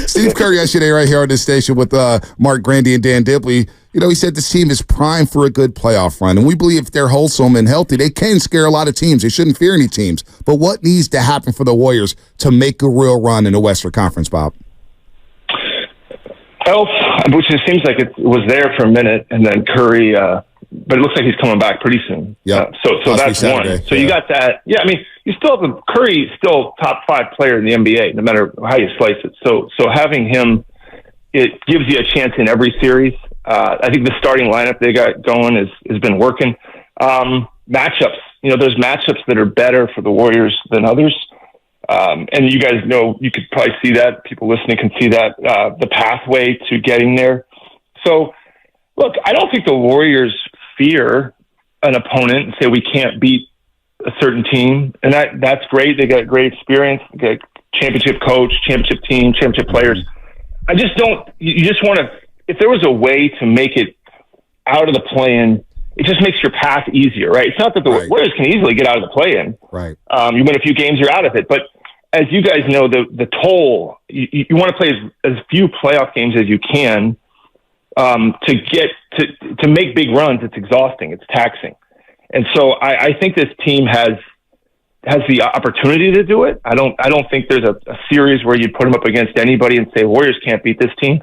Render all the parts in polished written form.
Steve Kerr yesterday right here on this station with Mark Grandy and Dan Dibley, he said this team is primed for a good playoff run. And we believe if they're wholesome and healthy, they can scare a lot of teams. They shouldn't fear any teams. But what needs to happen for the Warriors to make a real run in the Western Conference, Bob? Health, which it seems like it was there for a minute, and then Curry, but it looks like he's coming back pretty soon. Yeah. So that's one. So you got that. Yeah, I mean, you still have Curry, still top 5 player in the NBA, no matter how you slice it. So having him, it gives you a chance in every series. I think the starting lineup they got going has been working. Matchups, there's matchups that are better for the Warriors than others. And you guys know, you could probably see that. People listening can see that, the pathway to getting there. So, look, I don't think the Warriors fear an opponent and say we can't beat a certain team. And that's great. They got great experience. They got championship coach, championship team, championship players. I just don't – you just want to – if there was a way to make it out of the play-in, it just makes your path easier, right? It's not that the Warriors can easily get out of the play-in. Right. You win a few games, you're out of it. But as you guys know, the toll, you want to play as few playoff games as you can to get to make big runs. It's exhausting. It's taxing. And so I think this team has the opportunity to do it. I don't think there's a series where you put them up against anybody and say Warriors can't beat this team.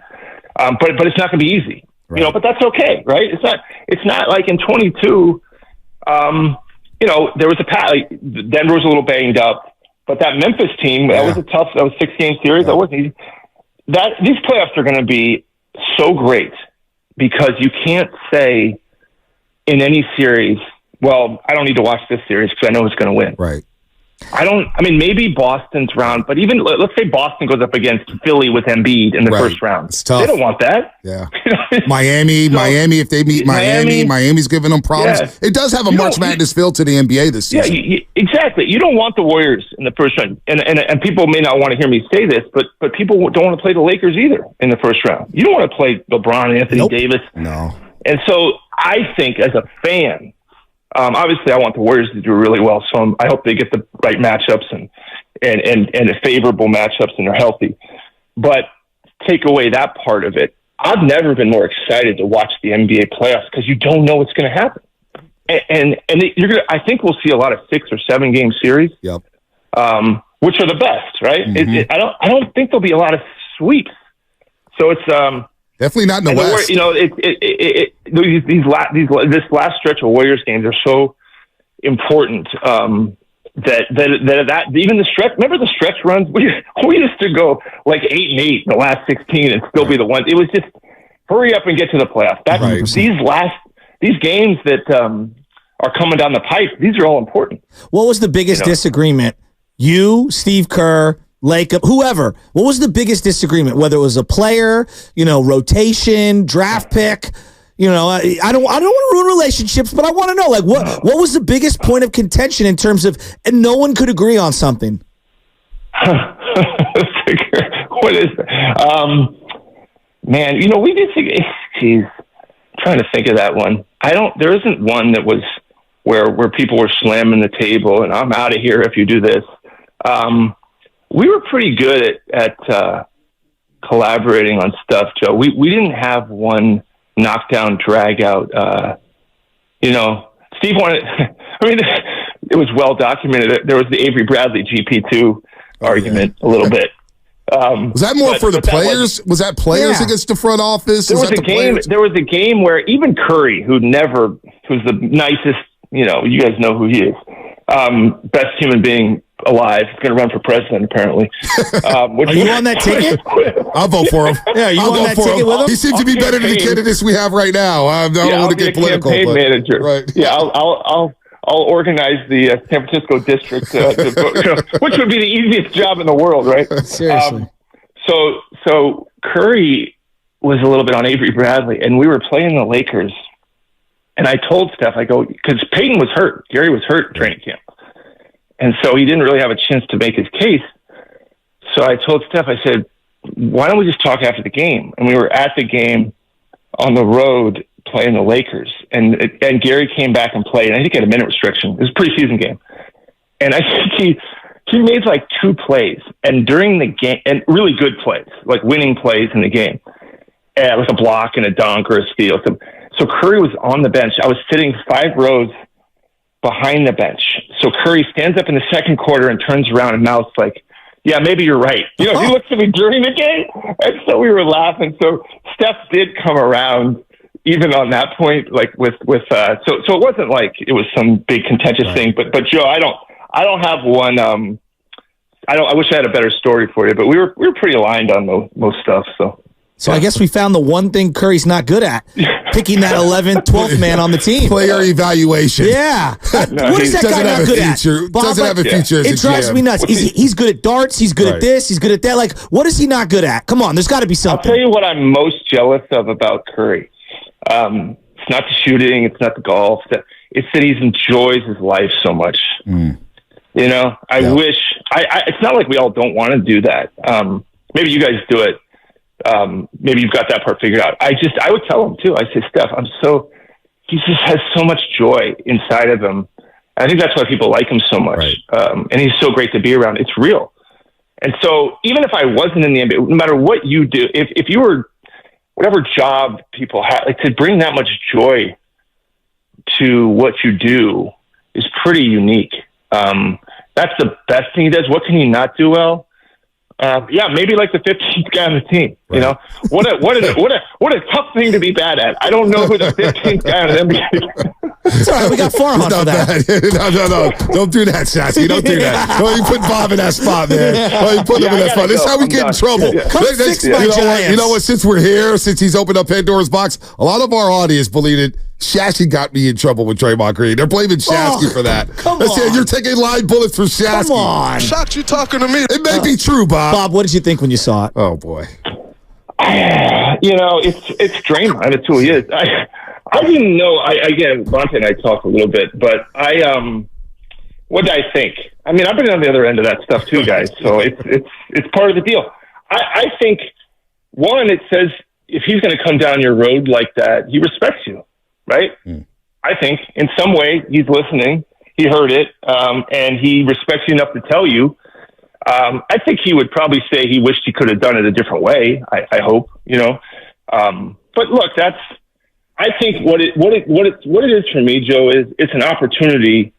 But it's not going to be easy. Right. But that's okay, right? It's not like in 22, there was Denver was a little banged up, but that Memphis team, that was a tough, that was 6-game series. That wasn't easy. These playoffs are going to be so great because you can't say in any series, well, I don't need to watch this series because I know who's going to win. Right. Maybe Boston's round, but even let's say Boston goes up against Philly with Embiid in the first round. It's tough. They don't want that. Yeah. Miami, if they meet Miami's giving them problems. Yeah. It does have a March Madness feel to the NBA this season. Yeah, exactly. You don't want the Warriors in the first round. And people may not want to hear me say this, but people don't want to play the Lakers either in the first round. You don't want to play LeBron, Anthony Davis. No. And so I think as a fan, obviously, I want the Warriors to do really well, so I hope they get the right matchups and favorable matchups and they're healthy. But take away that part of it, I've never been more excited to watch the NBA playoffs because you don't know what's going to happen. And I think we'll see a lot of 6 or 7 game series, which are the best, right? Mm-hmm. I don't think there'll be a lot of sweeps. So it's definitely not in the West. This last stretch of Warriors games are so important that even the stretch. Remember the stretch runs? We used to go like 8-8 in the last 16 and still be the ones. It was just hurry up and get to the playoffs. These games that are coming down the pipe. These are all important. What was the biggest disagreement? You, Steve Kerr, whoever. What was the biggest disagreement? Whether it was a player, rotation, draft pick. I don't want to ruin relationships, but I want to know, what was the biggest point of contention in terms of, and no one could agree on something? What is that? Man, we did think, geez, I'm trying to think of that one. There isn't one that was where people were slamming the table and I'm out of here if you do this. We were pretty good at collaborating on stuff, Joe. We didn't have one knockdown, drag out. Steve wanted. It was well documented. There was the Avery Bradley GP2 argument a little bit. Was that more for the players? Was that players against the front office? There was a game. There was a game where even Curry, who's the nicest. You guys know who he is. Best human being alive. He's going to run for president, apparently. Are you on that ticket? I'll vote for him. Yeah, you on that ticket with him? He seems to be better than the candidates we have right now. I don't want to get political. Campaign manager. Right. Yeah, I'll organize the San Francisco district, which would be the easiest job in the world, right? Seriously. So Curry was a little bit on Avery Bradley, and we were playing the Lakers. And I told Steph, because Payton was hurt. Gary was hurt in training camp. And so he didn't really have a chance to make his case. So I told Steph, I said, why don't we just talk after the game? And we were at the game on the road playing the Lakers. And Gary came back and played. And I think he had a minute restriction. It was a preseason game. And I think he made like 2 plays, and during the game, and really good plays, like winning plays in the game, like a block and a dunk or a steal. So Curry was on the bench. I was sitting 5 rows behind the bench. So Curry stands up in the second quarter and turns around and mouths like, "Yeah, maybe you're right." He looked at me during the game, and so we were laughing. So Steph did come around even on that point, like with so it wasn't like it was some big contentious thing. But Joe, I don't have one. I wish I had a better story for you, but we were pretty aligned on most stuff. So I guess we found the one thing Curry's not good at, picking that 11th, 12th man on the team. Player evaluation. Yeah. What is that guy not good at? Bob, doesn't have a future as a GM. It drives me nuts. He's good at darts. He's good at this. He's good at that. Like, what is he not good at? Come on, there's got to be something. I'll tell you what I'm most jealous of about Curry. It's not the shooting. It's not the golf. It's that he enjoys his life so much. I wish. It's not like we all don't want to do that. Maybe you guys do it. Maybe you've got that part figured out. I would tell him too. I say, Steph, he just has so much joy inside of him. I think that's why people like him so much. Right. And he's so great to be around. It's real. And so even if I wasn't in the NBA, no matter what you do, if you were, whatever job people have, like, to bring that much joy to what you do is pretty unique. That's the best thing he does. What can he not do well? Maybe like the 15th guy on the team. Right. What a tough thing to be bad at. I don't know who the 15th guy on the NBA. It's all right. We got Farhan for that. No. Don't do that, Sassy. Don't do that. Don't you put Bob in that spot, man. Don't you put him in that spot. This is how we get in trouble. Come fix my Giants. You know what? Since we're here, since he's opened up Pandora's box, a lot of our audience believe it. Shasky got me in trouble with Draymond Green. They're blaming Shasky for that. Come on. You're taking line bullets for Shasky. Come on. Shocked you talking to me. It may be true, Bob. Bob, what did you think when you saw it? Oh, boy. It's Draymond. That's who he is. I didn't know. Again, Bonte and I talked a little bit, but what did I think? I mean, I've been on the other end of that stuff too, guys. So it's part of the deal. I think, one, it says if he's going to come down your road like that, he respects you, right? I think in some way he's listening. He heard it, and he respects you enough to tell you. I think he would probably say he wished he could have done it a different way. I hope, But look, I think what it is for me, Joe, is it's an opportunity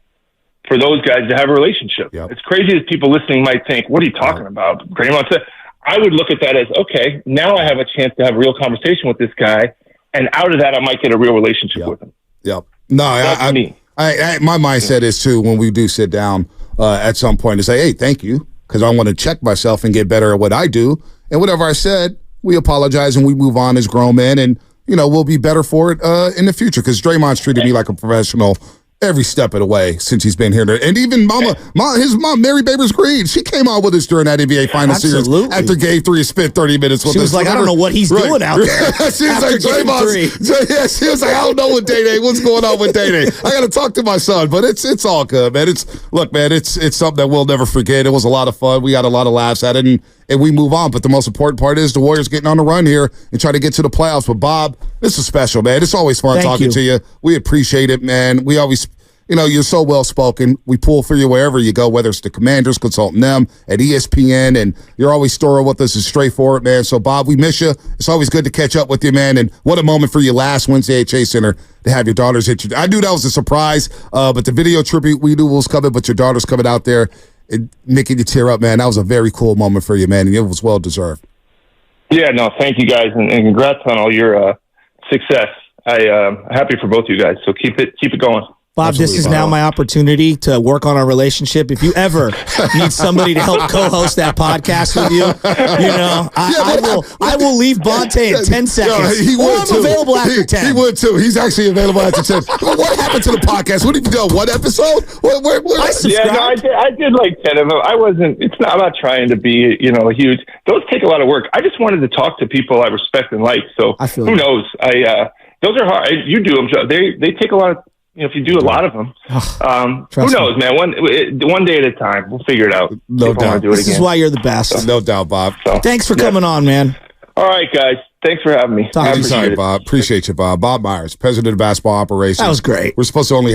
for those guys to have a relationship. Yep. As crazy as people listening might think, what are you talking about? Draymond said, I would look at that as, okay, now I have a chance to have a real conversation with this guy, and out of that, I might get a real relationship with him. Yep. No, my mindset is too, when we do sit down at some point to say, hey, thank you, because I want to check myself and get better at what I do. And whatever I said, we apologize and we move on as grown men, and we'll be better for it in the future, because Draymond's treated me like a professional every step of the way since he's been here. And even his mom, Mary Babers Green, she came out with us during that NBA Finals series after Game 3 and spent 30 minutes with us. She was like, I don't know what he's doing out there. She was like, Draymond. She was like, I don't know what Day-Day. What's going on with Day-Day? I got to talk to my son, but it's all good, man. It's something that we'll never forget. It was a lot of fun. We got a lot of laughs at it, and we move on. But the most important part is the Warriors getting on the run here and try to get to the playoffs. But Bob, this is special, man. It's always fun talking to you. We appreciate it, man. We always, you're so well-spoken. We pull for you wherever you go, whether it's the Commanders, consulting them at ESPN, and you're always thorough with us and straightforward, man. So, Bob, we miss you. It's always good to catch up with you, man. And what a moment for you last Wednesday at Chase Center to have your daughters hit you. I knew that was a surprise, but the video tribute we knew was coming, but your daughter's coming out there and making you tear up, man. That was a very cool moment for you, man, and it was well-deserved. Yeah, no, thank you guys, and congrats on all your success. I'm happy for both of you guys, so keep it going. Bob, absolutely, this is now my opportunity to work on our relationship. If you ever need somebody to help co-host that podcast with you, I will leave Bonte in 10 seconds. He would I'm available after 10. He would too. He's actually available after 10. What happened to the podcast? What have you done? One episode? Where I subscribed. I did like 10 of them. It's not about trying to be, huge. Those take a lot of work. I just wanted to talk to people I respect and like. So who knows? Those are hard. You do them. They take a lot of. If you do a lot of them, who knows, man? One day at a time, we'll figure it out. No doubt. This is why you're the best. So, no doubt, Bob. So, thanks for coming on, man. All right, guys. Thanks for having me. Anytime, Bob. Appreciate you, Bob. Bob Myers, President of Basketball Operations. That was great. We're supposed to only